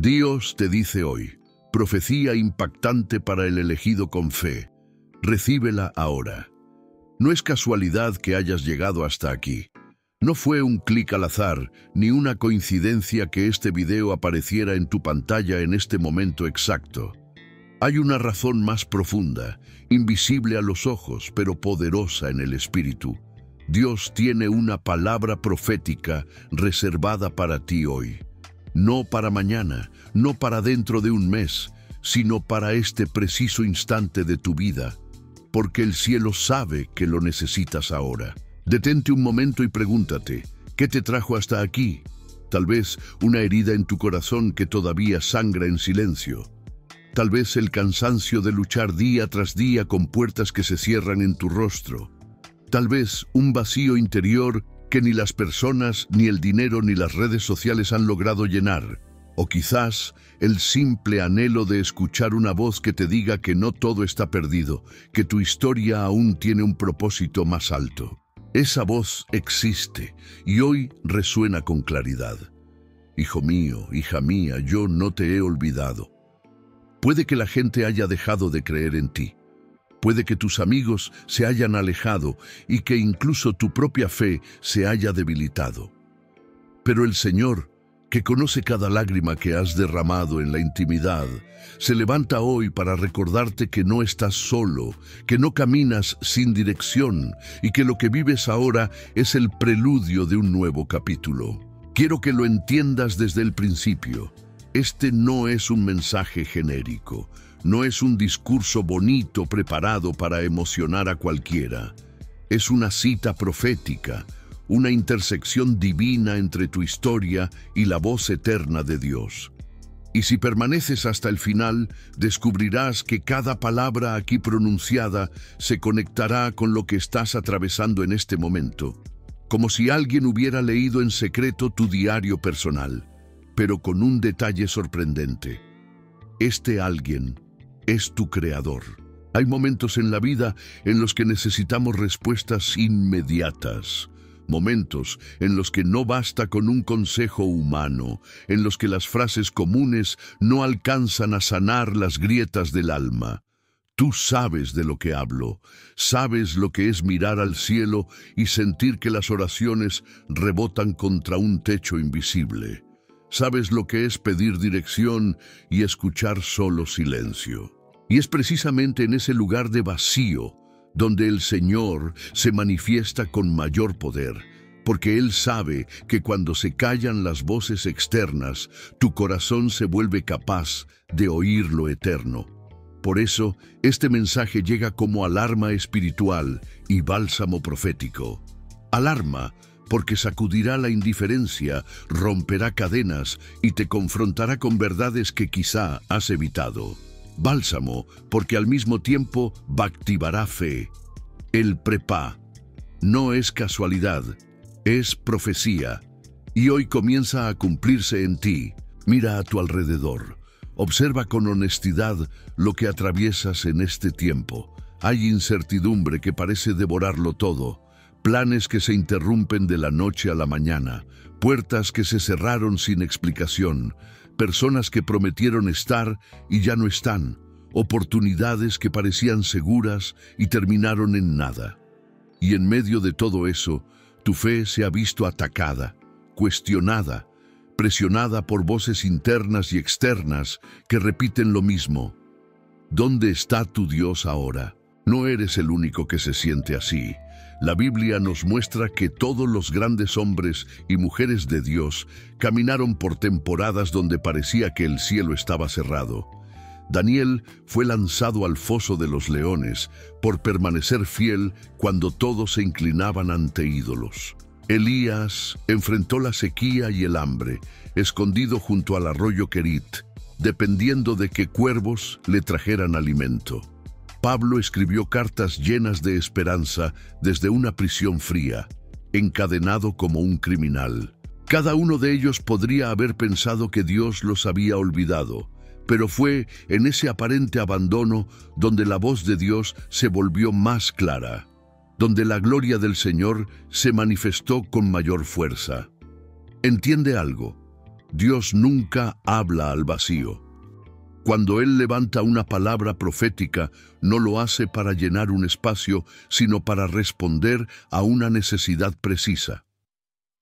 Dios te dice hoy, profecía impactante para el elegido con fe. Recíbela ahora. No es casualidad que hayas llegado hasta aquí. No fue un clic al azar, ni una coincidencia que este video apareciera en tu pantalla en este momento exacto. Hay una razón más profunda, invisible a los ojos, pero poderosa en el espíritu. Dios tiene una palabra profética reservada para ti hoy. No para mañana, no para dentro de un mes, sino para este preciso instante de tu vida, porque el cielo sabe que lo necesitas ahora. Detente un momento y pregúntate, ¿qué te trajo hasta aquí? Tal vez una herida en tu corazón que todavía sangra en silencio. Tal vez el cansancio de luchar día tras día con puertas que se cierran en tu rostro. Tal vez un vacío interior que ni las personas, ni el dinero, ni las redes sociales han logrado llenar. O quizás el simple anhelo de escuchar una voz que te diga que no todo está perdido, que tu historia aún tiene un propósito más alto. Esa voz existe y hoy resuena con claridad. Hijo mío, hija mía, yo no te he olvidado. Puede que la gente haya dejado de creer en ti. Puede que tus amigos se hayan alejado y que incluso tu propia fe se haya debilitado. Pero el Señor, que conoce cada lágrima que has derramado en la intimidad, se levanta hoy para recordarte que no estás solo, que no caminas sin dirección y que lo que vives ahora es el preludio de un nuevo capítulo. Quiero que lo entiendas desde el principio. Este no es un mensaje genérico, no es un discurso bonito preparado para emocionar a cualquiera. Es una cita profética, una intersección divina entre tu historia y la voz eterna de Dios. Y si permaneces hasta el final, descubrirás que cada palabra aquí pronunciada se conectará con lo que estás atravesando en este momento, como si alguien hubiera leído en secreto tu diario personal, pero con un detalle sorprendente. Este alguien es tu creador. Hay momentos en la vida en los que necesitamos respuestas inmediatas. Momentos en los que no basta con un consejo humano, en los que las frases comunes no alcanzan a sanar las grietas del alma. Tú sabes de lo que hablo, sabes lo que es mirar al cielo y sentir que las oraciones rebotan contra un techo invisible. Sabes lo que es pedir dirección y escuchar solo silencio. Y es precisamente en ese lugar de vacío donde el Señor se manifiesta con mayor poder, porque Él sabe que cuando se callan las voces externas, tu corazón se vuelve capaz de oír lo eterno. Por eso, este mensaje llega como alarma espiritual y bálsamo profético. Alarma, porque sacudirá la indiferencia, romperá cadenas y te confrontará con verdades que quizá has evitado. Bálsamo, porque al mismo tiempo activará fe. El prepá no es casualidad, es profecía. Y hoy comienza a cumplirse en ti. Mira a tu alrededor. Observa con honestidad lo que atraviesas en este tiempo. Hay incertidumbre que parece devorarlo todo. Planes que se interrumpen de la noche a la mañana, puertas que se cerraron sin explicación, personas que prometieron estar y ya no están, oportunidades que parecían seguras y terminaron en nada. Y en medio de todo eso, tu fe se ha visto atacada, cuestionada, presionada por voces internas y externas que repiten lo mismo. ¿Dónde está tu Dios ahora? No eres el único que se siente así. La Biblia nos muestra que todos los grandes hombres y mujeres de Dios caminaron por temporadas donde parecía que el cielo estaba cerrado. Daniel fue lanzado al foso de los leones por permanecer fiel cuando todos se inclinaban ante ídolos. Elías enfrentó la sequía y el hambre, escondido junto al arroyo Querit, dependiendo de que cuervos le trajeran alimento. Pablo escribió cartas llenas de esperanza desde una prisión fría, encadenado como un criminal. Cada uno de ellos podría haber pensado que Dios los había olvidado, pero fue en ese aparente abandono donde la voz de Dios se volvió más clara, donde la gloria del Señor se manifestó con mayor fuerza. Entiende algo. Dios nunca habla al vacío. Cuando Él levanta una palabra profética, no lo hace para llenar un espacio, sino para responder a una necesidad precisa.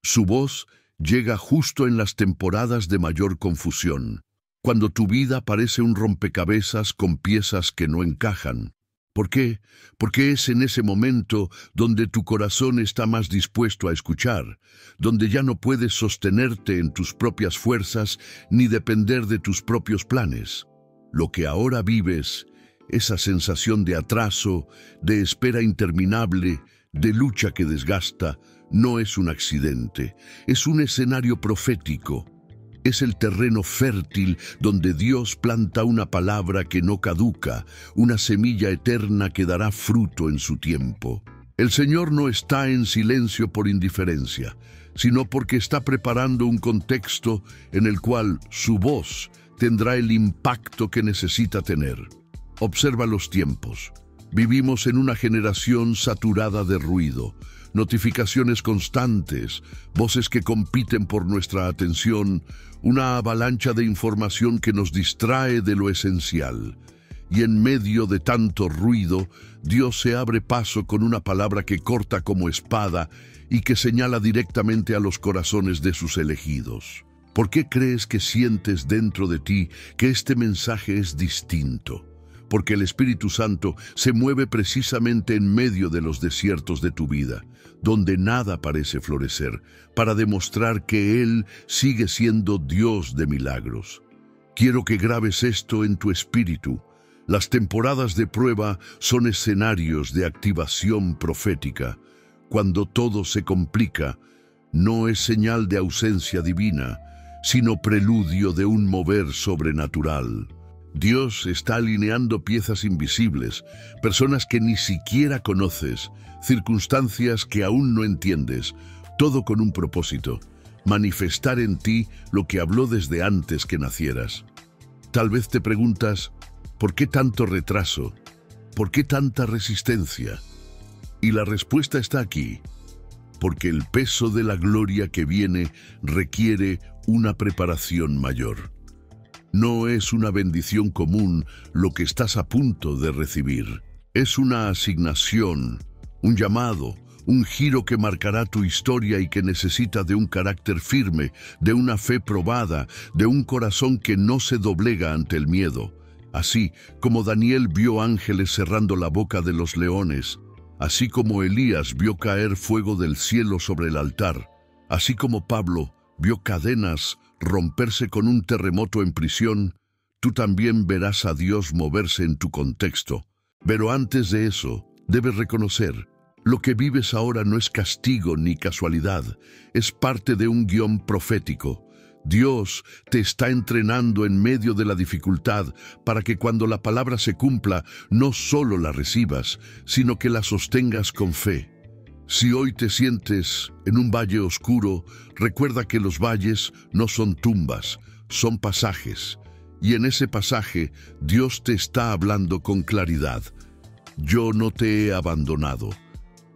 Su voz llega justo en las temporadas de mayor confusión, cuando tu vida parece un rompecabezas con piezas que no encajan. ¿Por qué? Porque es en ese momento donde tu corazón está más dispuesto a escuchar, donde ya no puedes sostenerte en tus propias fuerzas ni depender de tus propios planes. Lo que ahora vives, esa sensación de atraso, de espera interminable, de lucha que desgasta, no es un accidente, es un escenario profético. Es el terreno fértil donde Dios planta una palabra que no caduca, una semilla eterna que dará fruto en su tiempo. El Señor no está en silencio por indiferencia, sino porque está preparando un contexto en el cual su voz tendrá el impacto que necesita tener. Observa los tiempos. Vivimos en una generación saturada de ruido, notificaciones constantes, voces que compiten por nuestra atención, una avalancha de información que nos distrae de lo esencial. Y en medio de tanto ruido, Dios se abre paso con una palabra que corta como espada y que señala directamente a los corazones de sus elegidos. ¿Por qué crees que sientes dentro de ti que este mensaje es distinto? Porque el Espíritu Santo se mueve precisamente en medio de los desiertos de tu vida, donde nada parece florecer, para demostrar que Él sigue siendo Dios de milagros. Quiero que grabes esto en tu espíritu. Las temporadas de prueba son escenarios de activación profética. Cuando todo se complica, no es señal de ausencia divina, sino preludio de un mover sobrenatural. Dios está alineando piezas invisibles, personas que ni siquiera conoces, circunstancias que aún no entiendes, todo con un propósito: manifestar en ti lo que habló desde antes que nacieras. Tal vez te preguntas, ¿por qué tanto retraso? ¿Por qué tanta resistencia? Y la respuesta está aquí: porque el peso de la gloria que viene requiere una preparación mayor. No es una bendición común lo que estás a punto de recibir. Es una asignación, un llamado, un giro que marcará tu historia y que necesita de un carácter firme, de una fe probada, de un corazón que no se doblega ante el miedo. Así como Daniel vio ángeles cerrando la boca de los leones, así como Elías vio caer fuego del cielo sobre el altar, así como Pablo vio cadenas romperse con un terremoto en prisión, tú también verás a Dios moverse en tu contexto. Pero antes de eso, debes reconocer, lo que vives ahora no es castigo ni casualidad, es parte de un guión profético. Dios te está entrenando en medio de la dificultad para que cuando la palabra se cumpla, no solo la recibas, sino que la sostengas con fe. Si hoy te sientes en un valle oscuro, recuerda que los valles no son tumbas, son pasajes. Y en ese pasaje, Dios te está hablando con claridad. Yo no te he abandonado.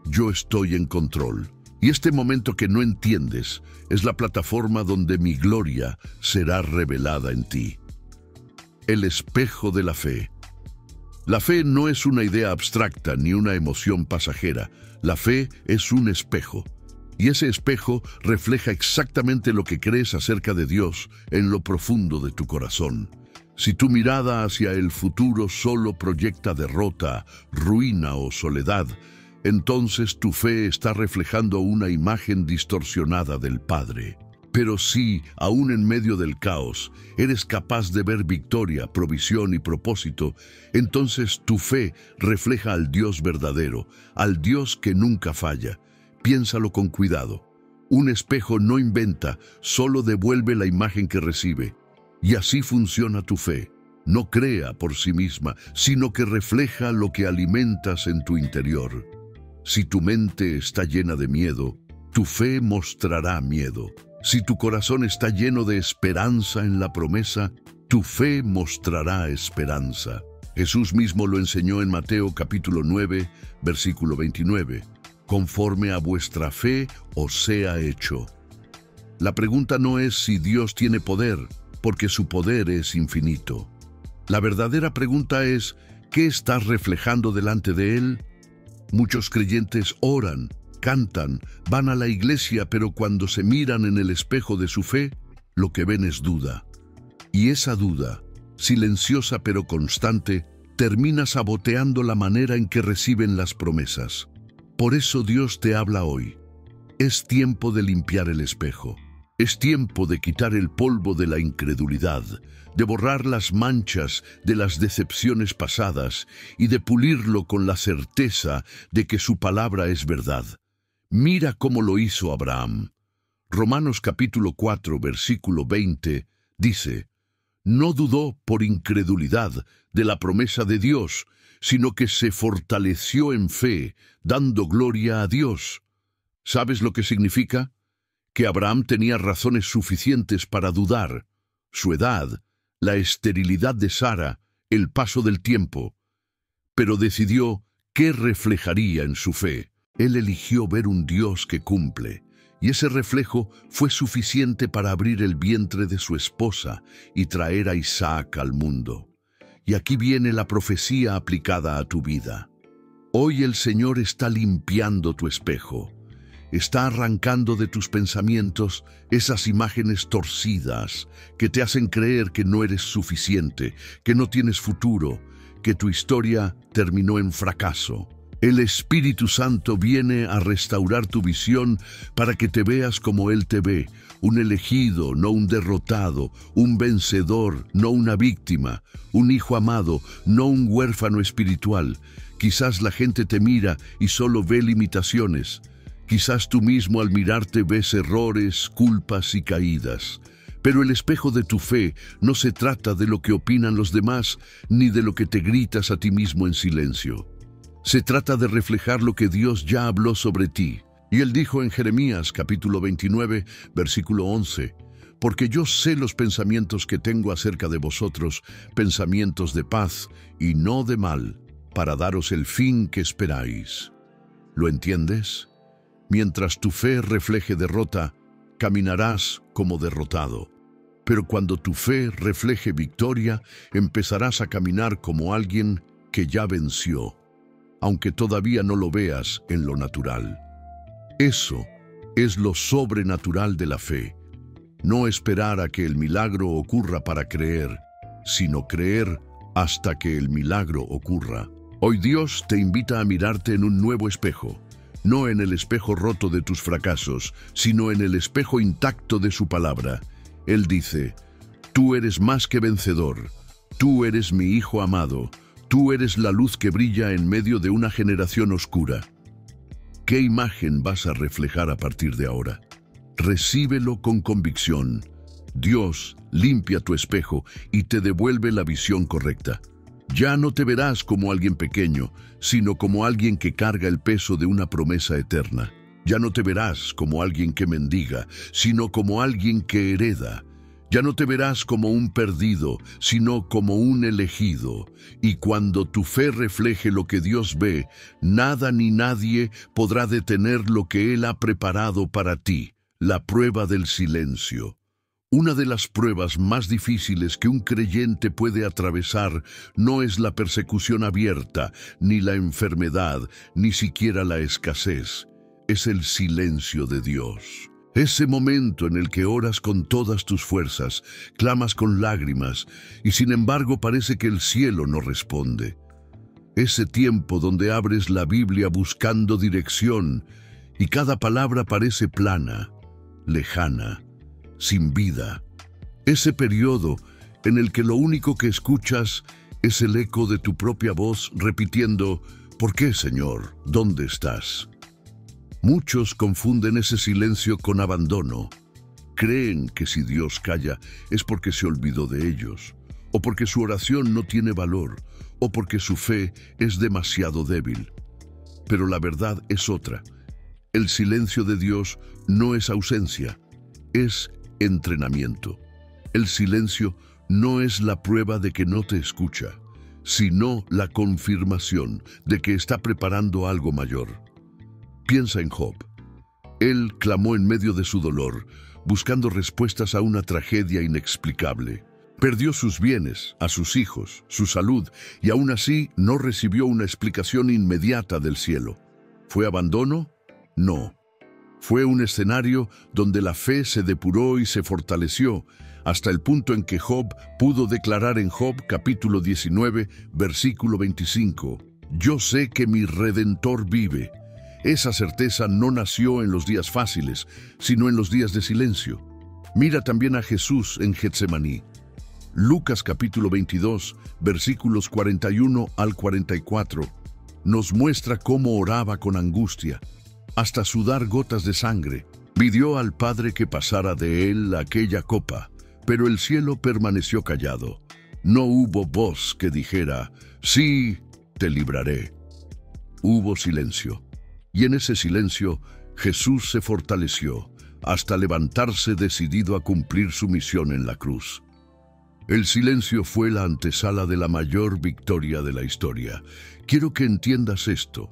Yo estoy en control. Y este momento que no entiendes es la plataforma donde mi gloria será revelada en ti. El espejo de la fe. La fe no es una idea abstracta ni una emoción pasajera. La fe es un espejo. Y ese espejo refleja exactamente lo que crees acerca de Dios en lo profundo de tu corazón. Si tu mirada hacia el futuro solo proyecta derrota, ruina o soledad, entonces tu fe está reflejando una imagen distorsionada del Padre. Pero si, aún en medio del caos, eres capaz de ver victoria, provisión y propósito, entonces tu fe refleja al Dios verdadero, al Dios que nunca falla. Piénsalo con cuidado. Un espejo no inventa, solo devuelve la imagen que recibe. Y así funciona tu fe. No crea por sí misma, sino que refleja lo que alimentas en tu interior. Si tu mente está llena de miedo, tu fe mostrará miedo. Si tu corazón está lleno de esperanza en la promesa, tu fe mostrará esperanza. Jesús mismo lo enseñó en Mateo capítulo 9, versículo 29. Conforme a vuestra fe os sea hecho. La pregunta no es si Dios tiene poder, porque su poder es infinito. La verdadera pregunta es, ¿qué estás reflejando delante de Él? Muchos creyentes oran, cantan, van a la iglesia, pero cuando se miran en el espejo de su fe, lo que ven es duda. Y esa duda, silenciosa pero constante, termina saboteando la manera en que reciben las promesas. Por eso Dios te habla hoy. Es tiempo de limpiar el espejo. Es tiempo de quitar el polvo de la incredulidad, de borrar las manchas de las decepciones pasadas y de pulirlo con la certeza de que su palabra es verdad. Mira cómo lo hizo Abraham. Romanos capítulo 4, versículo 20, dice: no dudó por incredulidad de la promesa de Dios, sino que se fortaleció en fe, dando gloria a Dios. ¿Sabes lo que significa? Que Abraham tenía razones suficientes para dudar: su edad, la esterilidad de Sara, el paso del tiempo. Pero decidió qué reflejaría en su fe. Él eligió ver un Dios que cumple, y ese reflejo fue suficiente para abrir el vientre de su esposa y traer a Isaac al mundo. Y aquí viene la profecía aplicada a tu vida. Hoy el Señor está limpiando tu espejo. Está arrancando de tus pensamientos esas imágenes torcidas que te hacen creer que no eres suficiente, que no tienes futuro, que tu historia terminó en fracaso. El Espíritu Santo viene a restaurar tu visión para que te veas como Él te ve, un elegido, no un derrotado, un vencedor, no una víctima, un hijo amado, no un huérfano espiritual. Quizás la gente te mira y solo ve limitaciones. Quizás tú mismo al mirarte ves errores, culpas y caídas. Pero el espejo de tu fe no se trata de lo que opinan los demás, ni de lo que te gritas a ti mismo en silencio. Se trata de reflejar lo que Dios ya habló sobre ti. Y Él dijo en Jeremías capítulo 29, versículo 11, «Porque yo sé los pensamientos que tengo acerca de vosotros, pensamientos de paz y no de mal, para daros el fin que esperáis». ¿Lo entiendes? Mientras tu fe refleje derrota, caminarás como derrotado. Pero cuando tu fe refleje victoria, empezarás a caminar como alguien que ya venció, aunque todavía no lo veas en lo natural. Eso es lo sobrenatural de la fe. No esperar a que el milagro ocurra para creer, sino creer hasta que el milagro ocurra. Hoy Dios te invita a mirarte en un nuevo espejo, no en el espejo roto de tus fracasos, sino en el espejo intacto de su palabra. Él dice: «Tú eres más que vencedor, tú eres mi hijo amado, tú eres la luz que brilla en medio de una generación oscura». ¿Qué imagen vas a reflejar a partir de ahora? Recíbelo con convicción. Dios limpia tu espejo y te devuelve la visión correcta. Ya no te verás como alguien pequeño, sino como alguien que carga el peso de una promesa eterna. Ya no te verás como alguien que mendiga, sino como alguien que hereda. Ya no te verás como un perdido, sino como un elegido. Y cuando tu fe refleje lo que Dios ve, nada ni nadie podrá detener lo que Él ha preparado para ti. La prueba del silencio. Una de las pruebas más difíciles que un creyente puede atravesar no es la persecución abierta, ni la enfermedad, ni siquiera la escasez. Es el silencio de Dios. Ese momento en el que oras con todas tus fuerzas, clamas con lágrimas, y sin embargo parece que el cielo no responde. Ese tiempo donde abres la Biblia buscando dirección, y cada palabra parece plana, lejana, sin vida. Ese periodo en el que lo único que escuchas es el eco de tu propia voz repitiendo: «¿Por qué, Señor? ¿Dónde estás?». Muchos confunden ese silencio con abandono. Creen que si Dios calla es porque se olvidó de ellos, o porque su oración no tiene valor, o porque su fe es demasiado débil. Pero la verdad es otra. El silencio de Dios no es ausencia, es entrenamiento. El silencio no es la prueba de que no te escucha, sino la confirmación de que está preparando algo mayor. Piensa en Job. Él clamó en medio de su dolor: buscando respuestas a una tragedia inexplicable. Perdió sus bienes, a sus hijos, su salud, y aún así no recibió una explicación inmediata del cielo. ¿Fue abandono? No. Fue un escenario donde la fe se depuró y se fortaleció, hasta el punto en que Job pudo declarar en Job capítulo 19, versículo 25, «Yo sé que mi Redentor vive». Esa certeza no nació en los días fáciles, sino en los días de silencio. Mira también a Jesús en Getsemaní. Lucas capítulo 22, versículos 41 al 44, nos muestra cómo oraba con angustia, hasta sudar gotas de sangre. Pidió al Padre que pasara de él aquella copa, pero el cielo permaneció callado. No hubo voz que dijera, «Sí, te libraré». Hubo silencio, y en ese silencio Jesús se fortaleció, hasta levantarse decidido a cumplir su misión en la cruz. El silencio fue la antesala de la mayor victoria de la historia. Quiero que entiendas esto.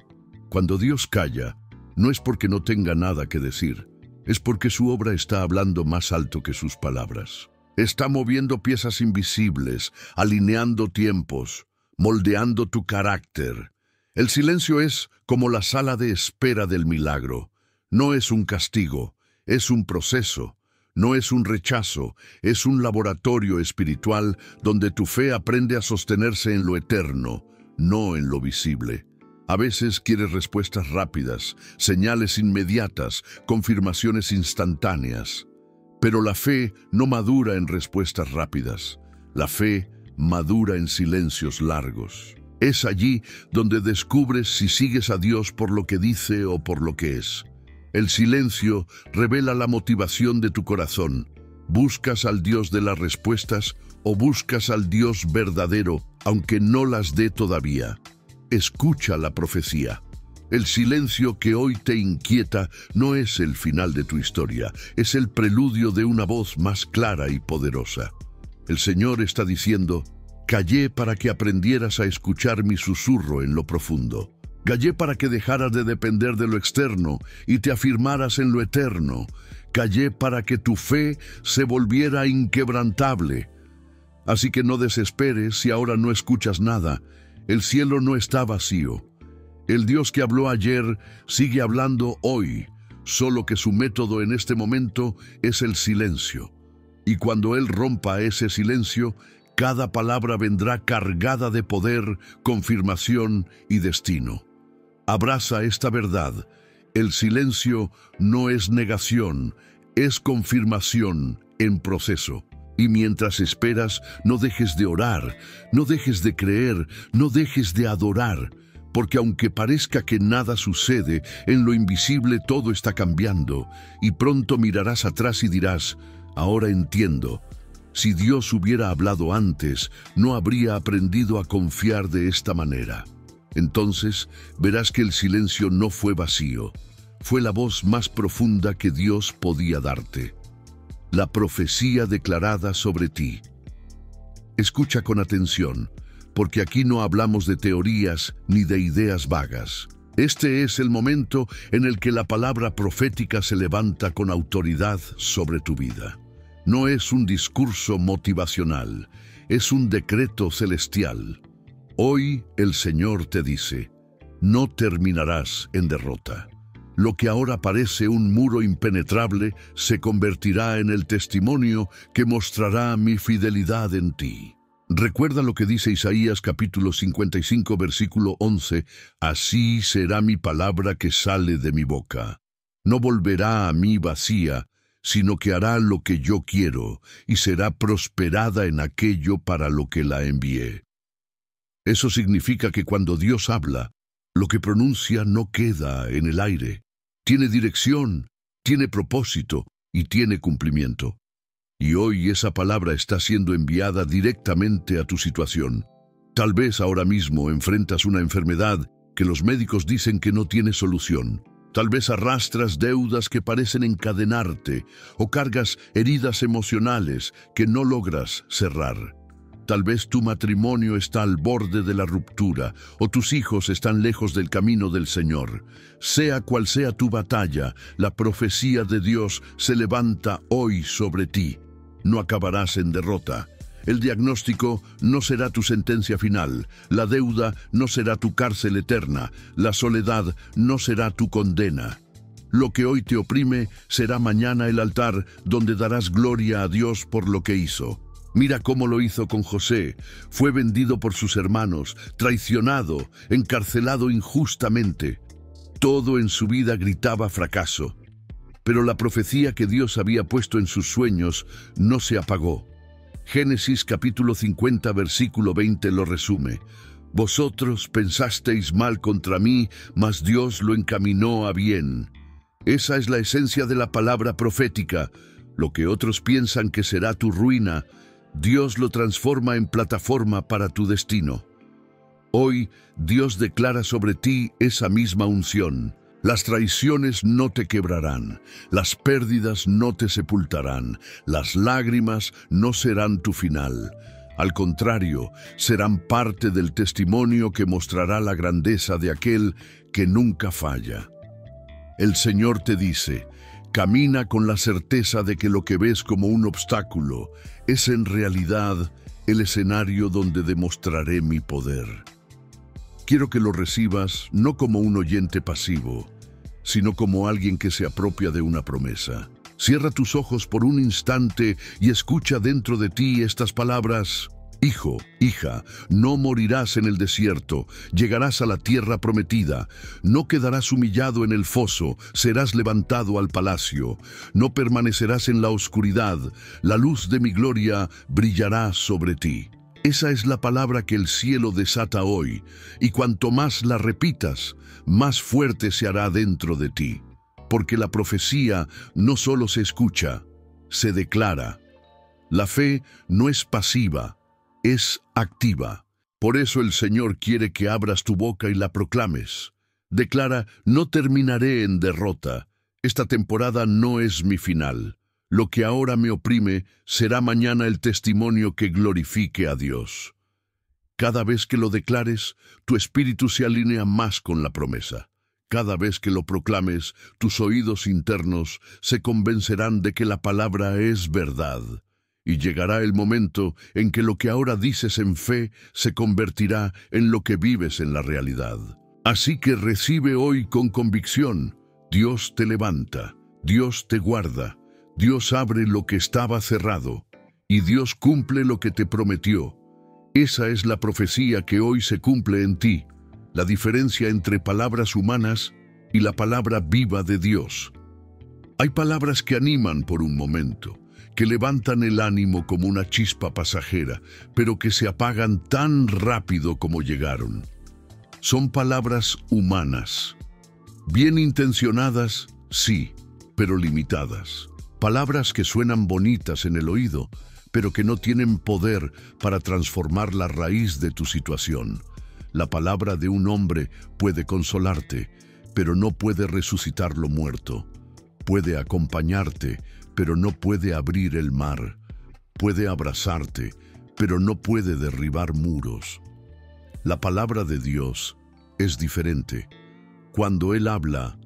Cuando Dios calla, no es porque no tenga nada que decir, es porque su obra está hablando más alto que sus palabras. Está moviendo piezas invisibles, alineando tiempos, moldeando tu carácter. El silencio es como la sala de espera del milagro. No es un castigo, es un proceso. No es un rechazo, es un laboratorio espiritual donde tu fe aprende a sostenerse en lo eterno, no en lo visible. A veces quieres respuestas rápidas, señales inmediatas, confirmaciones instantáneas. Pero la fe no madura en respuestas rápidas. La fe madura en silencios largos. Es allí donde descubres si sigues a Dios por lo que dice o por lo que es. El silencio revela la motivación de tu corazón. ¿Buscas al Dios de las respuestas o buscas al Dios verdadero, aunque no las dé todavía? Escucha la profecía. El silencio que hoy te inquieta no es el final de tu historia, es el preludio de una voz más clara y poderosa. El Señor está diciendo, «Callé para que aprendieras a escuchar mi susurro en lo profundo». Callé para que dejaras de depender de lo externo y te afirmaras en lo eterno. Callé para que tu fe se volviera inquebrantable. Así que no desesperes si ahora no escuchas nada. El cielo no está vacío. El Dios que habló ayer sigue hablando hoy, solo que su método en este momento es el silencio. Y cuando Él rompa ese silencio, cada palabra vendrá cargada de poder, confirmación y destino. Abraza esta verdad. El silencio no es negación, es confirmación en proceso. Y mientras esperas, no dejes de orar, no dejes de creer, no dejes de adorar, porque aunque parezca que nada sucede, en lo invisible todo está cambiando, y pronto mirarás atrás y dirás, ahora entiendo. Si Dios hubiera hablado antes, no habría aprendido a confiar de esta manera. Entonces verás que el silencio no fue vacío, fue la voz más profunda que Dios podía darte. La profecía declarada sobre ti. Escucha con atención, porque aquí no hablamos de teorías ni de ideas vagas. Este es el momento en el que la palabra profética se levanta con autoridad sobre tu vida. No es un discurso motivacional, es un decreto celestial. Hoy el Señor te dice, no terminarás en derrota. Lo que ahora parece un muro impenetrable se convertirá en el testimonio que mostrará mi fidelidad en ti. Recuerda lo que dice Isaías capítulo 55 versículo 11, así será mi palabra que sale de mi boca. No volverá a mí vacía, sino que hará lo que yo quiero y será prosperada en aquello para lo que la envié. Eso significa que cuando Dios habla, lo que pronuncia no queda en el aire. Tiene dirección, tiene propósito y tiene cumplimiento. Y hoy esa palabra está siendo enviada directamente a tu situación. Tal vez ahora mismo enfrentas una enfermedad que los médicos dicen que no tiene solución. Tal vez arrastras deudas que parecen encadenarte o cargas heridas emocionales que no logras cerrar. Tal vez tu matrimonio está al borde de la ruptura o tus hijos están lejos del camino del Señor. Sea cual sea tu batalla, la profecía de Dios se levanta hoy sobre ti. No acabarás en derrota. El diagnóstico no será tu sentencia final, la deuda no será tu cárcel eterna, la soledad no será tu condena. Lo que hoy te oprime será mañana el altar donde darás gloria a Dios por lo que hizo. Mira cómo lo hizo con José. Fue vendido por sus hermanos, traicionado, encarcelado injustamente. Todo en su vida gritaba fracaso. Pero la profecía que Dios había puesto en sus sueños no se apagó. Génesis capítulo 50, versículo 20 lo resume. Vosotros pensasteis mal contra mí, mas Dios lo encaminó a bien. Esa es la esencia de la palabra profética. Lo que otros piensan que será tu ruina, Dios lo transforma en plataforma para tu destino. Hoy, Dios declara sobre ti esa misma unción. Las traiciones no te quebrarán, las pérdidas no te sepultarán, las lágrimas no serán tu final. Al contrario, serán parte del testimonio que mostrará la grandeza de aquel que nunca falla. El Señor te dice: camina con la certeza de que lo que ves como un obstáculo es en realidad el escenario donde demostraré mi poder. Quiero que lo recibas no como un oyente pasivo, sino como alguien que se apropia de una promesa. Cierra tus ojos por un instante y escucha dentro de ti estas palabras: Hijo, hija, no morirás en el desierto, llegarás a la tierra prometida, no quedarás humillado en el foso, serás levantado al palacio, no permanecerás en la oscuridad, la luz de mi gloria brillará sobre ti. Esa es la palabra que el cielo desata hoy, y cuanto más la repitas, más fuerte se hará dentro de ti. Porque la profecía no solo se escucha, se declara. La fe no es pasiva, es activa. Por eso el Señor quiere que abras tu boca y la proclames. Declara: no terminaré en derrota. Esta temporada no es mi final. Lo que ahora me oprime será mañana el testimonio que glorifique a Dios. Cada vez que lo declares, tu espíritu se alinea más con la promesa. Cada vez que lo proclames, tus oídos internos se convencerán de que la palabra es verdad. Y llegará el momento en que lo que ahora dices en fe se convertirá en lo que vives en la realidad. Así que recibe hoy con convicción: Dios te levanta, Dios te guarda, Dios abre lo que estaba cerrado, y Dios cumple lo que te prometió. Esa es la profecía que hoy se cumple en ti, la diferencia entre palabras humanas y la palabra viva de Dios. Hay palabras que animan por un momento, que levantan el ánimo como una chispa pasajera, pero que se apagan tan rápido como llegaron. Son palabras humanas, bien intencionadas, sí, pero limitadas. Palabras que suenan bonitas en el oído, pero que no tienen poder para transformar la raíz de tu situación. La palabra de un hombre puede consolarte, pero no puede resucitar lo muerto. Puede acompañarte, pero no puede abrir el mar. Puede abrazarte, pero no puede derribar muros. La palabra de Dios es diferente. Cuando Él habla,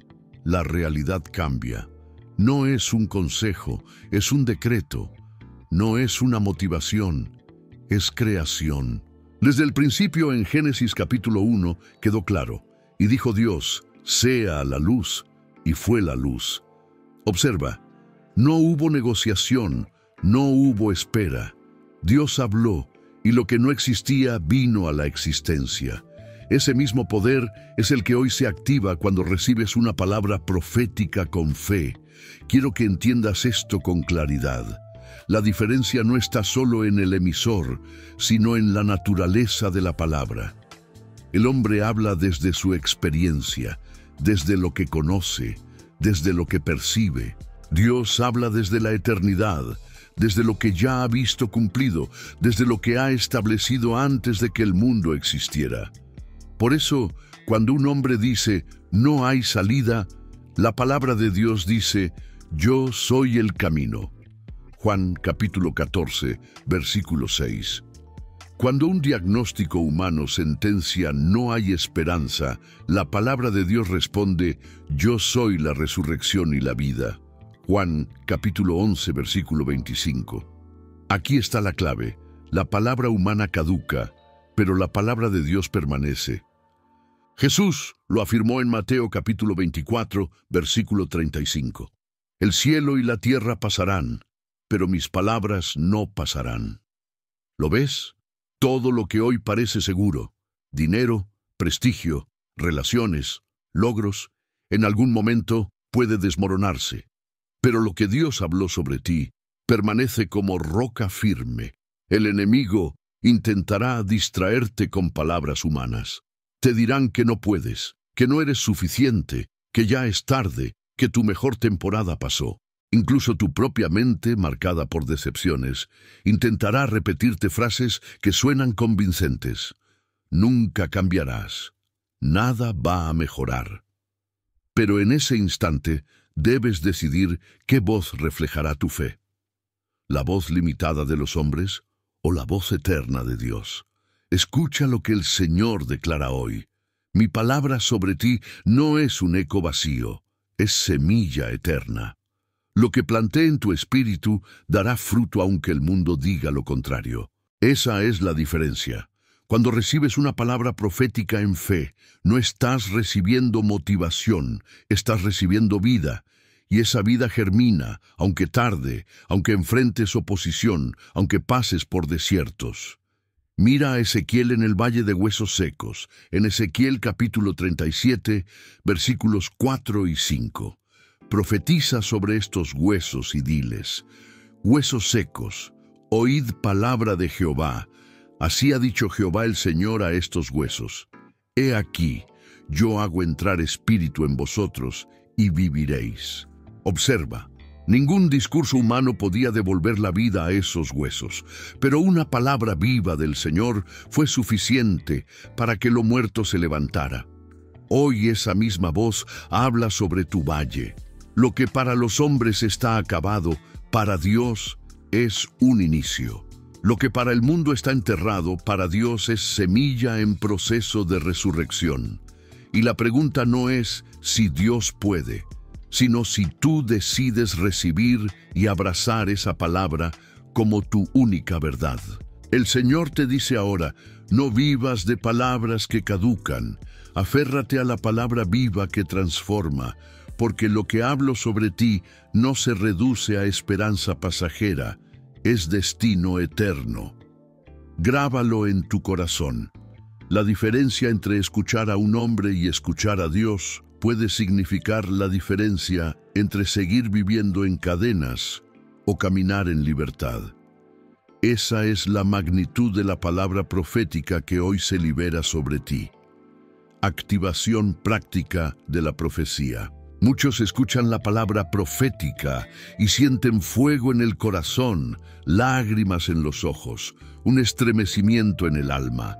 la realidad cambia. No es un consejo, es un decreto. No es una motivación, es creación. Desde el principio en Génesis capítulo 1 quedó claro: y dijo Dios: sea la luz, y fue la luz. Observa, no hubo negociación, no hubo espera. Dios habló, y lo que no existía vino a la existencia. Ese mismo poder es el que hoy se activa cuando recibes una palabra profética con fe. Quiero que entiendas esto con claridad. La diferencia no está solo en el emisor, sino en la naturaleza de la palabra. El hombre habla desde su experiencia, desde lo que conoce, desde lo que percibe. Dios habla desde la eternidad, desde lo que ya ha visto cumplido, desde lo que ha establecido antes de que el mundo existiera. Por eso, cuando un hombre dice: no hay salida, la palabra de Dios dice: yo soy el camino. Juan capítulo 14, versículo 6. Cuando un diagnóstico humano sentencia no hay esperanza, la palabra de Dios responde: yo soy la resurrección y la vida. Juan capítulo 11, versículo 25. Aquí está la clave. La palabra humana caduca, pero la palabra de Dios permanece. Jesús lo afirmó en Mateo capítulo 24, versículo 35. El cielo y la tierra pasarán, pero mis palabras no pasarán. ¿Lo ves? Todo lo que hoy parece seguro, dinero, prestigio, relaciones, logros, en algún momento puede desmoronarse. Pero lo que Dios habló sobre ti permanece como roca firme. El enemigo intentará distraerte con palabras humanas. Te dirán que no puedes, que no eres suficiente, que ya es tarde, que tu mejor temporada pasó. Incluso tu propia mente, marcada por decepciones, intentará repetirte frases que suenan convincentes. Nunca cambiarás. Nada va a mejorar. Pero en ese instante debes decidir qué voz reflejará tu fe. ¿La voz limitada de los hombres o la voz eterna de Dios? Escucha lo que el Señor declara hoy. Mi palabra sobre ti no es un eco vacío, es semilla eterna. Lo que planté en tu espíritu dará fruto aunque el mundo diga lo contrario. Esa es la diferencia. Cuando recibes una palabra profética en fe, no estás recibiendo motivación, estás recibiendo vida. Y esa vida germina, aunque tarde, aunque enfrentes oposición, aunque pases por desiertos. Mira a Ezequiel en el valle de huesos secos, en Ezequiel capítulo 37, versículos 4 y 5. Profetiza sobre estos huesos y diles: huesos secos, oíd palabra de Jehová. Así ha dicho Jehová el Señor a estos huesos: he aquí, yo hago entrar espíritu en vosotros, y viviréis. Observa, ningún discurso humano podía devolver la vida a esos huesos, pero una palabra viva del Señor fue suficiente para que lo muerto se levantara. Hoy esa misma voz habla sobre tu valle. Lo que para los hombres está acabado, para Dios es un inicio. Lo que para el mundo está enterrado, para Dios es semilla en proceso de resurrección. Y la pregunta no es si Dios puede, sino si tú decides recibir y abrazar esa palabra como tu única verdad. El Señor te dice ahora: no vivas de palabras que caducan, aférrate a la palabra viva que transforma, porque lo que hablo sobre ti no se reduce a esperanza pasajera, es destino eterno. Grábalo en tu corazón. La diferencia entre escuchar a un hombre y escuchar a Dios puede significar la diferencia entre seguir viviendo en cadenas o caminar en libertad. Esa es la magnitud de la palabra profética que hoy se libera sobre ti. Activación práctica de la profecía. Muchos escuchan la palabra profética y sienten fuego en el corazón, lágrimas en los ojos, un estremecimiento en el alma.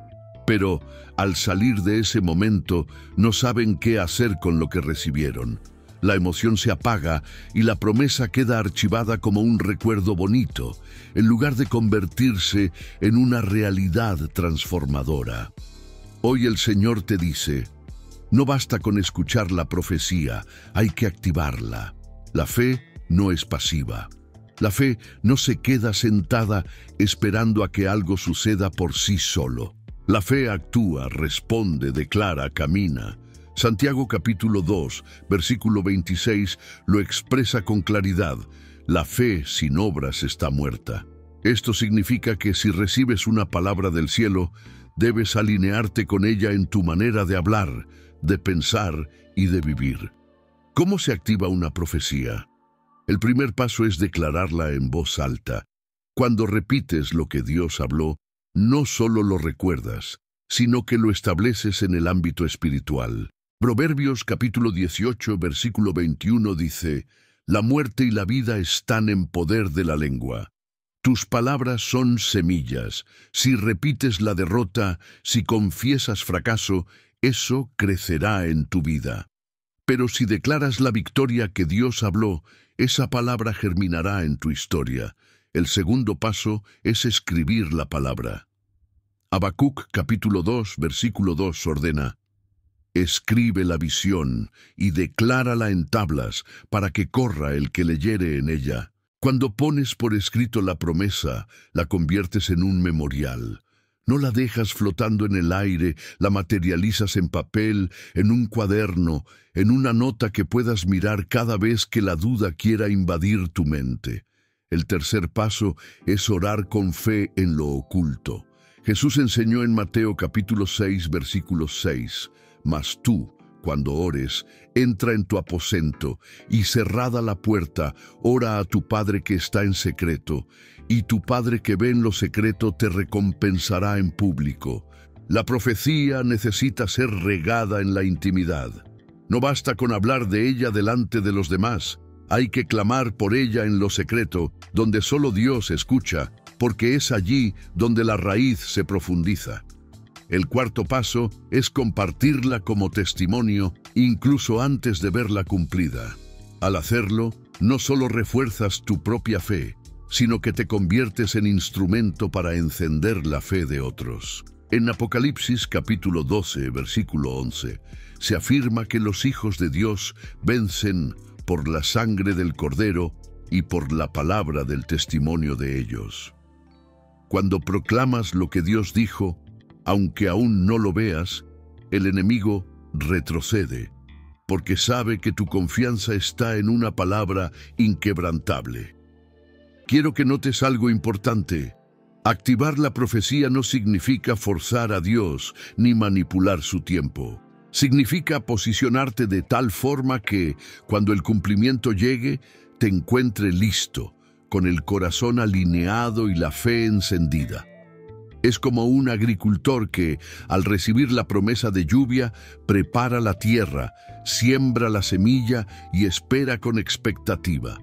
Pero al salir de ese momento no saben qué hacer con lo que recibieron. La emoción se apaga y la promesa queda archivada como un recuerdo bonito, en lugar de convertirse en una realidad transformadora. Hoy el Señor te dice: no basta con escuchar la profecía, hay que activarla. La fe no es pasiva. La fe no se queda sentada esperando a que algo suceda por sí solo. La fe actúa, responde, declara, camina. Santiago capítulo 2, versículo 26 lo expresa con claridad: la fe sin obras está muerta. Esto significa que si recibes una palabra del cielo, debes alinearte con ella en tu manera de hablar, de pensar y de vivir. ¿Cómo se activa una profecía? El primer paso es declararla en voz alta. Cuando repites lo que Dios habló, no solo lo recuerdas, sino que lo estableces en el ámbito espiritual. Proverbios capítulo 18, versículo 21 dice: la muerte y la vida están en poder de la lengua. Tus palabras son semillas. Si repites la derrota, si confiesas fracaso, eso crecerá en tu vida. Pero si declaras la victoria que Dios habló, esa palabra germinará en tu historia. El segundo paso es escribir la palabra. Habacuc capítulo 2, versículo 2 ordena: escribe la visión y declárala en tablas, para que corra el que leyere en ella. Cuando pones por escrito la promesa, la conviertes en un memorial. No la dejas flotando en el aire, la materializas en papel, en un cuaderno, en una nota que puedas mirar cada vez que la duda quiera invadir tu mente. El tercer paso es orar con fe en lo oculto. Jesús enseñó en Mateo capítulo 6, versículo 6, mas tú, cuando ores, entra en tu aposento y cerrada la puerta, ora a tu Padre que está en secreto, y tu Padre que ve en lo secreto te recompensará en público. La profecía necesita ser regada en la intimidad. No basta con hablar de ella delante de los demás. Hay que clamar por ella en lo secreto, donde solo Dios escucha, porque es allí donde la raíz se profundiza. El cuarto paso es compartirla como testimonio, incluso antes de verla cumplida. Al hacerlo, no solo refuerzas tu propia fe, sino que te conviertes en instrumento para encender la fe de otros. En Apocalipsis capítulo 12, versículo 11, se afirma que los hijos de Dios vencen por la sangre del Cordero y por la palabra del testimonio de ellos. Cuando proclamas lo que Dios dijo, aunque aún no lo veas, el enemigo retrocede, porque sabe que tu confianza está en una palabra inquebrantable. Quiero que notes algo importante. Activar la profecía no significa forzar a Dios ni manipular su tiempo. Significa posicionarte de tal forma que, cuando el cumplimiento llegue, te encuentre listo, con el corazón alineado y la fe encendida. Es como un agricultor que, al recibir la promesa de lluvia, prepara la tierra, siembra la semilla y espera con expectativa.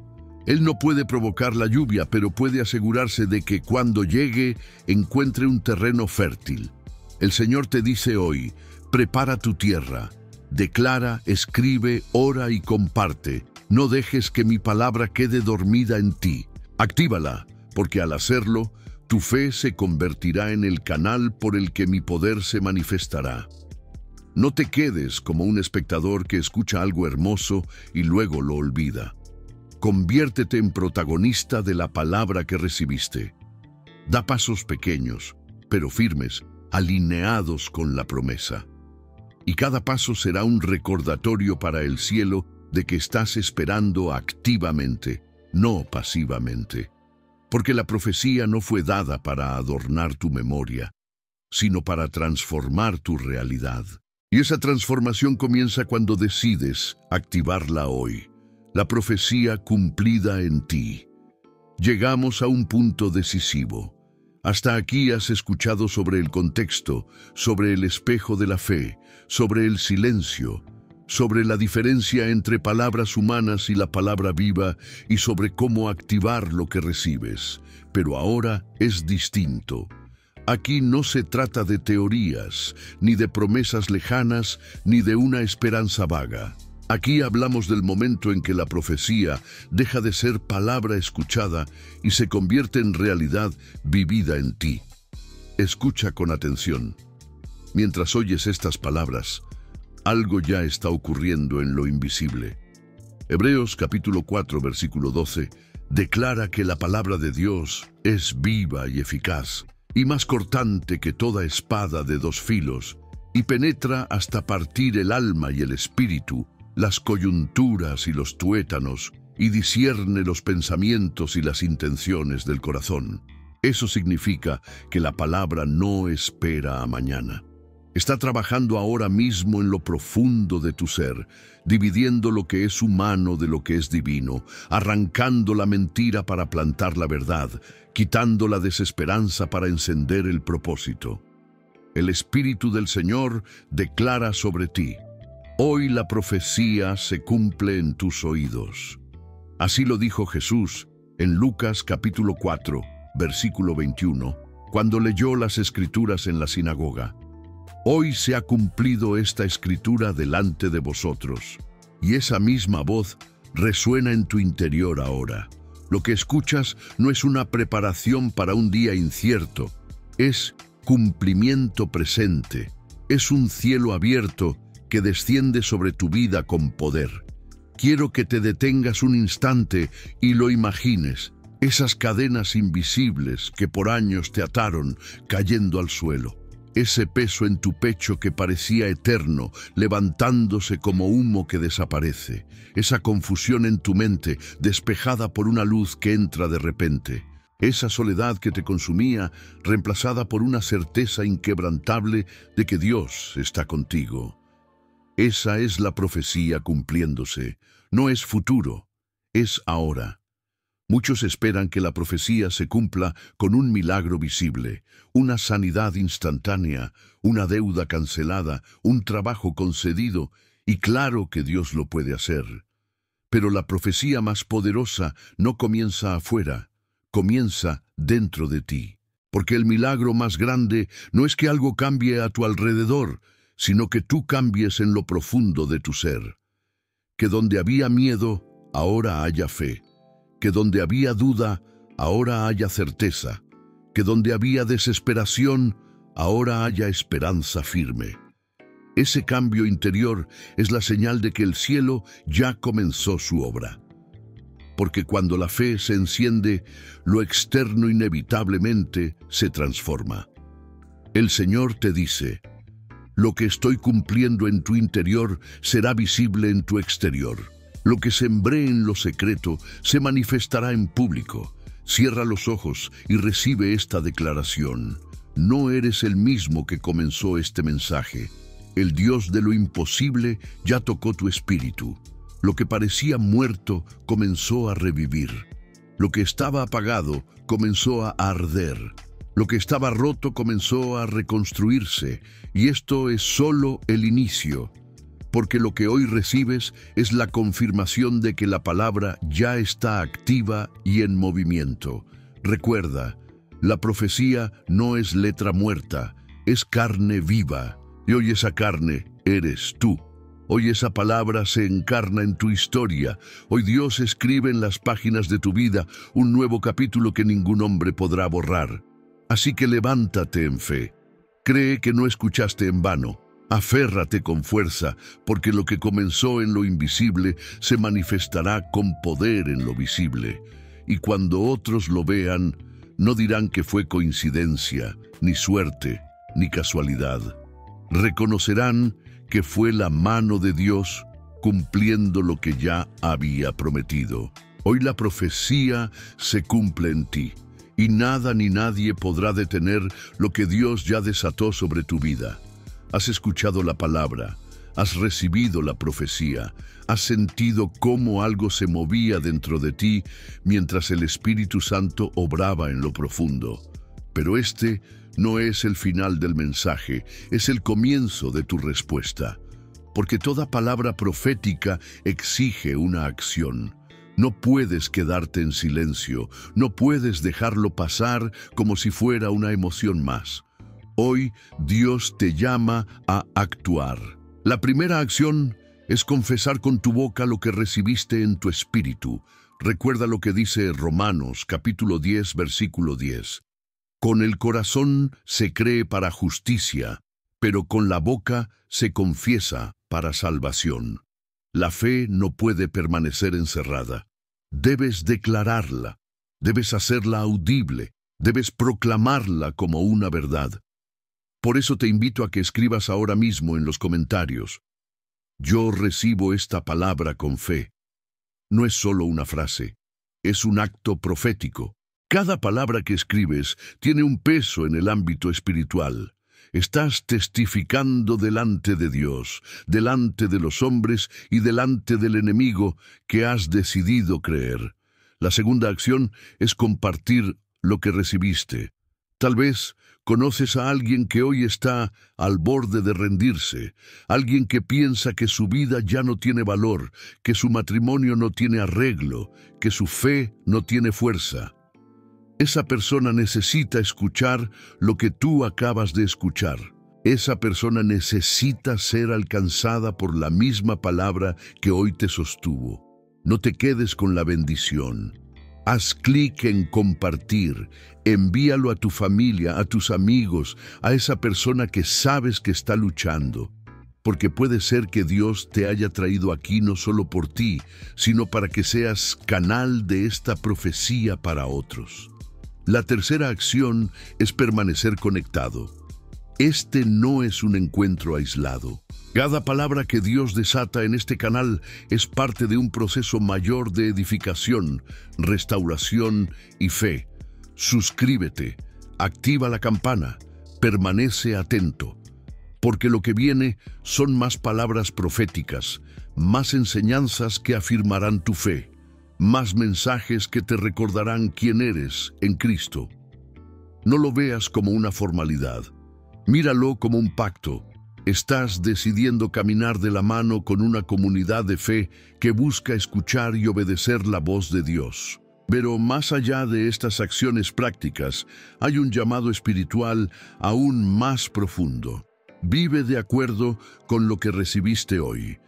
Él no puede provocar la lluvia, pero puede asegurarse de que cuando llegue, encuentre un terreno fértil. El Señor te dice hoy: prepara tu tierra, declara, escribe, ora y comparte. No dejes que mi palabra quede dormida en ti. Actívala, porque al hacerlo, tu fe se convertirá en el canal por el que mi poder se manifestará. No te quedes como un espectador que escucha algo hermoso y luego lo olvida. Conviértete en protagonista de la palabra que recibiste. Da pasos pequeños, pero firmes, alineados con la promesa. Y cada paso será un recordatorio para el cielo de que estás esperando activamente, no pasivamente. Porque la profecía no fue dada para adornar tu memoria, sino para transformar tu realidad. Y esa transformación comienza cuando decides activarla hoy. La profecía cumplida en ti. Llegamos a un punto decisivo. Hasta aquí has escuchado sobre el contexto, sobre el espejo de la fe, sobre el silencio, sobre la diferencia entre palabras humanas y la palabra viva y sobre cómo activar lo que recibes. Pero ahora es distinto. Aquí no se trata de teorías, ni de promesas lejanas, ni de una esperanza vaga. Aquí hablamos del momento en que la profecía deja de ser palabra escuchada y se convierte en realidad vivida en ti. Escucha con atención. Mientras oyes estas palabras, algo ya está ocurriendo en lo invisible. Hebreos capítulo 4, versículo 12, declara que la palabra de Dios es viva y eficaz, y más cortante que toda espada de dos filos, y penetra hasta partir el alma y el espíritu, las coyunturas y los tuétanos, y discierne los pensamientos y las intenciones del corazón. Eso significa que la palabra no espera a mañana. Está trabajando ahora mismo en lo profundo de tu ser, dividiendo lo que es humano de lo que es divino, arrancando la mentira para plantar la verdad, quitando la desesperanza para encender el propósito. El Espíritu del Señor declara sobre ti: hoy la profecía se cumple en tus oídos. Así lo dijo Jesús en Lucas capítulo 4, versículo 21, cuando leyó las Escrituras en la sinagoga. Hoy se ha cumplido esta escritura delante de vosotros, y esa misma voz resuena en tu interior ahora. Lo que escuchas no es una preparación para un día incierto, es cumplimiento presente. Es un cielo abierto que desciende sobre tu vida con poder. Quiero que te detengas un instante y lo imagines. Esas cadenas invisibles que por años te ataron cayendo al suelo. Ese peso en tu pecho que parecía eterno, levantándose como humo que desaparece. Esa confusión en tu mente, despejada por una luz que entra de repente. Esa soledad que te consumía, reemplazada por una certeza inquebrantable de que Dios está contigo. Esa es la profecía cumpliéndose. No es futuro, es ahora. Muchos esperan que la profecía se cumpla con un milagro visible, una sanidad instantánea, una deuda cancelada, un trabajo concedido, y claro que Dios lo puede hacer. Pero la profecía más poderosa no comienza afuera, comienza dentro de ti. Porque el milagro más grande no es que algo cambie a tu alrededor, sino que tú cambies en lo profundo de tu ser. Que donde había miedo, ahora haya fe. Que donde había duda, ahora haya certeza. Que donde había desesperación, ahora haya esperanza firme. Ese cambio interior es la señal de que el cielo ya comenzó su obra. Porque cuando la fe se enciende, lo externo inevitablemente se transforma. El Señor te dice: lo que estoy cumpliendo en tu interior será visible en tu exterior. Lo que sembré en lo secreto se manifestará en público. Cierra los ojos y recibe esta declaración. No eres el mismo que comenzó este mensaje. El Dios de lo imposible ya tocó tu espíritu. Lo que parecía muerto comenzó a revivir. Lo que estaba apagado comenzó a arder. Lo que estaba roto comenzó a reconstruirse. Y esto es solo el inicio. Porque lo que hoy recibes es la confirmación de que la palabra ya está activa y en movimiento. Recuerda, la profecía no es letra muerta, es carne viva. Y hoy esa carne eres tú. Hoy esa palabra se encarna en tu historia. Hoy Dios escribe en las páginas de tu vida un nuevo capítulo que ningún hombre podrá borrar. Así que levántate en fe. Cree que no escuchaste en vano. Aférrate con fuerza, porque lo que comenzó en lo invisible se manifestará con poder en lo visible. Y cuando otros lo vean, no dirán que fue coincidencia, ni suerte, ni casualidad. Reconocerán que fue la mano de Dios cumpliendo lo que ya había prometido. Hoy la profecía se cumple en ti, y nada ni nadie podrá detener lo que Dios ya desató sobre tu vida. Has escuchado la palabra, has recibido la profecía, has sentido cómo algo se movía dentro de ti mientras el Espíritu Santo obraba en lo profundo. Pero este no es el final del mensaje, es el comienzo de tu respuesta. Porque toda palabra profética exige una acción. No puedes quedarte en silencio, no puedes dejarlo pasar como si fuera una emoción más. Hoy Dios te llama a actuar. La primera acción es confesar con tu boca lo que recibiste en tu espíritu. Recuerda lo que dice Romanos capítulo 10, versículo 10. Con el corazón se cree para justicia, pero con la boca se confiesa para salvación. La fe no puede permanecer encerrada. Debes declararla, debes hacerla audible, debes proclamarla como una verdad. Por eso te invito a que escribas ahora mismo en los comentarios: yo recibo esta palabra con fe. No es solo una frase, es un acto profético. Cada palabra que escribes tiene un peso en el ámbito espiritual. Estás testificando delante de Dios, delante de los hombres y delante del enemigo que has decidido creer. La segunda acción es compartir lo que recibiste. Tal vez conoces a alguien que hoy está al borde de rendirse, alguien que piensa que su vida ya no tiene valor, que su matrimonio no tiene arreglo, que su fe no tiene fuerza. Esa persona necesita escuchar lo que tú acabas de escuchar. Esa persona necesita ser alcanzada por la misma palabra que hoy te sostuvo. No te quedes con la bendición. Haz clic en compartir, envíalo a tu familia, a tus amigos, a esa persona que sabes que está luchando, porque puede ser que Dios te haya traído aquí no solo por ti, sino para que seas canal de esta profecía para otros. La tercera acción es permanecer conectado. Este no es un encuentro aislado. Cada palabra que Dios desata en este canal es parte de un proceso mayor de edificación, restauración y fe. Suscríbete, activa la campana, permanece atento, porque lo que viene son más palabras proféticas, más enseñanzas que afirmarán tu fe, más mensajes que te recordarán quién eres en Cristo. No lo veas como una formalidad, míralo como un pacto. Estás decidiendo caminar de la mano con una comunidad de fe que busca escuchar y obedecer la voz de Dios. Pero más allá de estas acciones prácticas, hay un llamado espiritual aún más profundo. Vive de acuerdo con lo que recibiste hoy.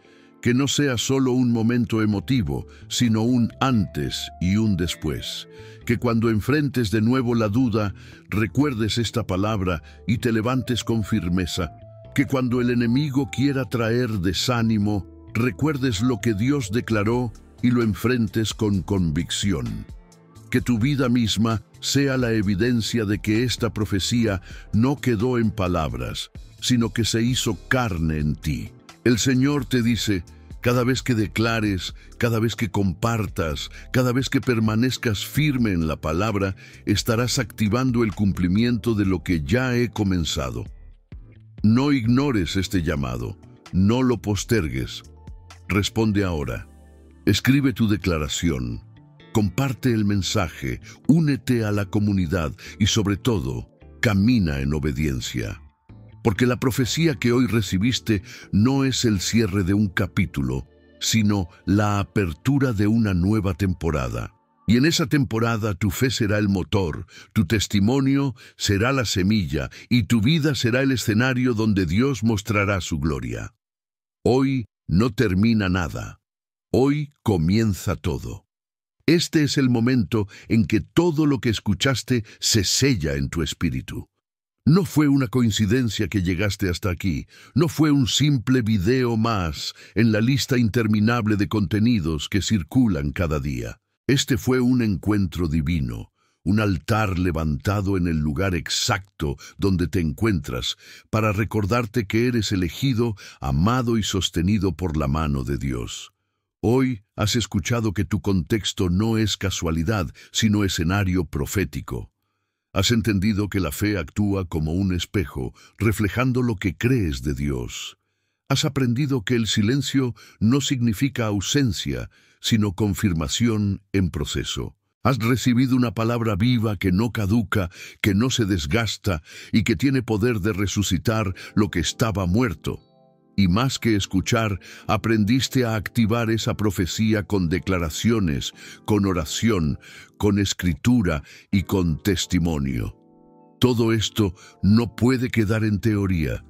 Que no sea solo un momento emotivo, sino un antes y un después. Que cuando enfrentes de nuevo la duda, recuerdes esta palabra y te levantes con firmeza. Que cuando el enemigo quiera traer desánimo, recuerdes lo que Dios declaró y lo enfrentes con convicción. Que tu vida misma sea la evidencia de que esta profecía no quedó en palabras, sino que se hizo carne en ti. El Señor te dice, cada vez que declares, cada vez que compartas, cada vez que permanezcas firme en la palabra, estarás activando el cumplimiento de lo que ya he comenzado. No ignores este llamado, no lo postergues. Responde ahora. Escribe tu declaración, comparte el mensaje, únete a la comunidad y sobre todo, camina en obediencia. Porque la profecía que hoy recibiste no es el cierre de un capítulo, sino la apertura de una nueva temporada. Y en esa temporada tu fe será el motor, tu testimonio será la semilla y tu vida será el escenario donde Dios mostrará su gloria. Hoy no termina nada. Hoy comienza todo. Este es el momento en que todo lo que escuchaste se sella en tu espíritu. No fue una coincidencia que llegaste hasta aquí, no fue un simple video más en la lista interminable de contenidos que circulan cada día. Este fue un encuentro divino, un altar levantado en el lugar exacto donde te encuentras para recordarte que eres elegido, amado y sostenido por la mano de Dios. Hoy has escuchado que tu contexto no es casualidad, sino escenario profético. Has entendido que la fe actúa como un espejo, reflejando lo que crees de Dios. Has aprendido que el silencio no significa ausencia, sino confirmación en proceso. Has recibido una palabra viva que no caduca, que no se desgasta y que tiene poder de resucitar lo que estaba muerto. Y más que escuchar, aprendiste a activar esa profecía con declaraciones, con oración, con escritura y con testimonio. Todo esto no puede quedar en teoría.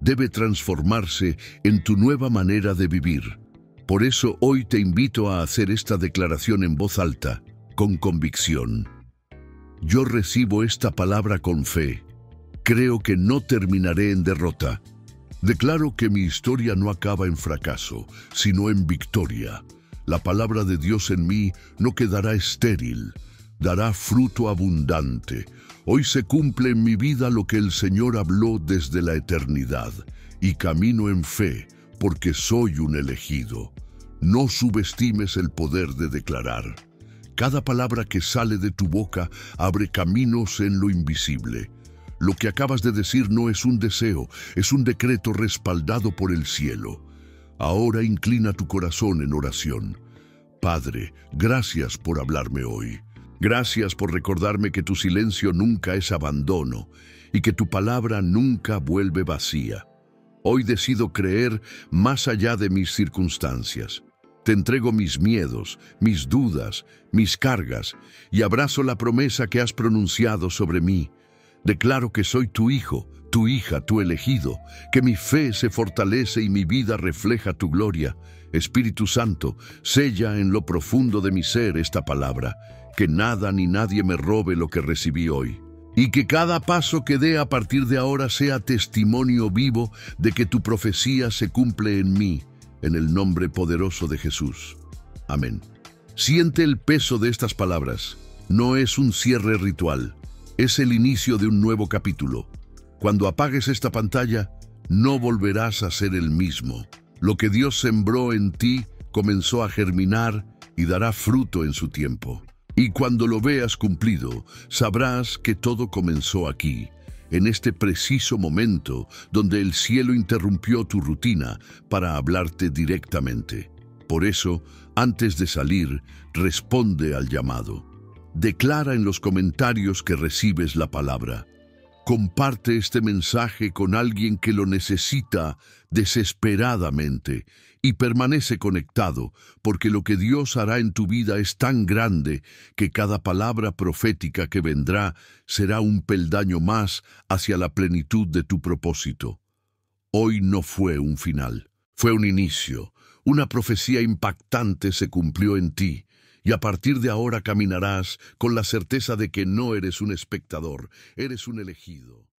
Debe transformarse en tu nueva manera de vivir. Por eso hoy te invito a hacer esta declaración en voz alta, con convicción. Yo recibo esta palabra con fe. Creo que no terminaré en derrota. Declaro que mi historia no acaba en fracaso, sino en victoria. La palabra de Dios en mí no quedará estéril, dará fruto abundante. Hoy se cumple en mi vida lo que el Señor habló desde la eternidad, y camino en fe, porque soy un elegido. No subestimes el poder de declarar. Cada palabra que sale de tu boca abre caminos en lo invisible. Lo que acabas de decir no es un deseo, es un decreto respaldado por el cielo. Ahora inclina tu corazón en oración. Padre, gracias por hablarme hoy. Gracias por recordarme que tu silencio nunca es abandono y que tu palabra nunca vuelve vacía. Hoy decido creer más allá de mis circunstancias. Te entrego mis miedos, mis dudas, mis cargas y abrazo la promesa que has pronunciado sobre mí. Declaro que soy tu hijo, tu hija, tu elegido, que mi fe se fortalece y mi vida refleja tu gloria. Espíritu Santo, sella en lo profundo de mi ser esta palabra que nada ni nadie me robe lo que recibí hoy. Y que cada paso que dé a partir de ahora sea testimonio vivo de que tu profecía se cumple en mí, en el nombre poderoso de Jesús. Amén. Siente el peso de estas palabras. No es un cierre ritual, es el inicio de un nuevo capítulo. Cuando apagues esta pantalla, no volverás a ser el mismo. Lo que Dios sembró en ti comenzó a germinar y dará fruto en su tiempo. Y cuando lo veas cumplido, sabrás que todo comenzó aquí, en este preciso momento donde el cielo interrumpió tu rutina para hablarte directamente. Por eso, antes de salir, responde al llamado. Declara en los comentarios que recibes la palabra. Comparte este mensaje con alguien que lo necesita desesperadamente y permanece conectado, porque lo que Dios hará en tu vida es tan grande que cada palabra profética que vendrá será un peldaño más hacia la plenitud de tu propósito. Hoy no fue un final, fue un inicio. Una profecía impactante se cumplió en ti. Y a partir de ahora caminarás con la certeza de que no eres un espectador, eres un elegido.